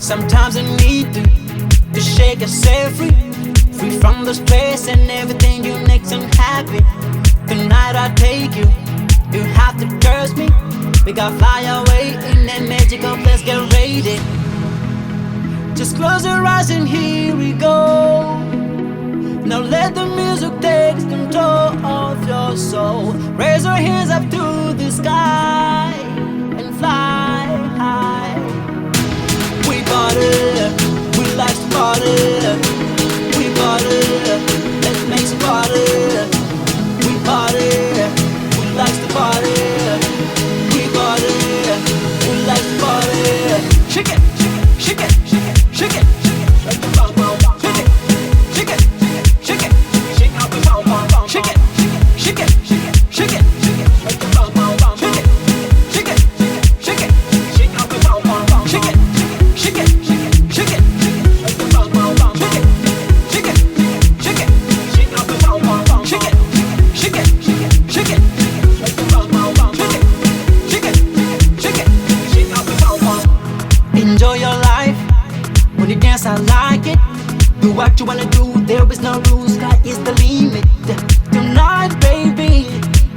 Sometimes I need to shake yourself free. Free from the stress and everything you makes unhappy. Tonight I take you, you have to trust me. We got fly away in that magical place, get ready. Just close your eyes and here we go. Now let the music take control of your soul. Raise your hands up to the sky and fly high. We party, we like to party. We party, let's make some party. We party, we like to party. We party, we like to party. Shake it, shake it, shake it, shake it, shake it, shake it, shake it, shake it, shake out the bum bum bum. Shake it, shake it, shake it, shake it, shake it, shake the bum bum bum. Shake it, shake it, shake it, shake out the bum bum bum. Shake it, shake it, shake it, shake it, shake the bum bum bum. Shake it, shake it, shake it, shake out the bum bum bum. Shake it, shake it, shake it, shake it, shake the bum bum bum. Shake it, shake it, shake it, shake out the bum bum. Enjoy your life. When you dance, I like it. Do what you wanna do, there is no rules, sky is the limit. Tonight, baby,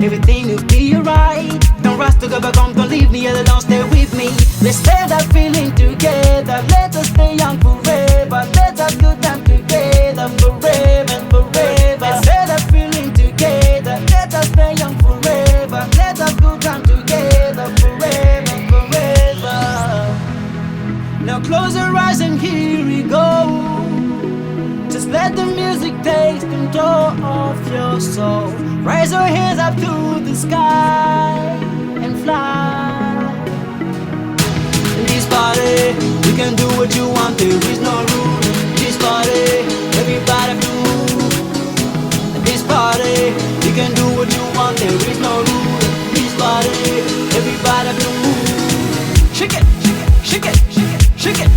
everything will be right. Don't rush to go back home, don't leave me, or don't stay with me. Let's share that feeling together, let us stay young forever. Let us good time together, forever and forever. Let's share that feeling together, let us stay young forever. Let us good time together, forever and forever. Now close your eyes and here we go. Just let the music take control of your soul. Raise your hands up to the sky and fly. In this party, you can do what you want, there is no rule. In this party, everybody move. In this party, you can do what you want, there is no rule. In this party, everybody move. Shake it, shake it, shake it, shake it, shake it.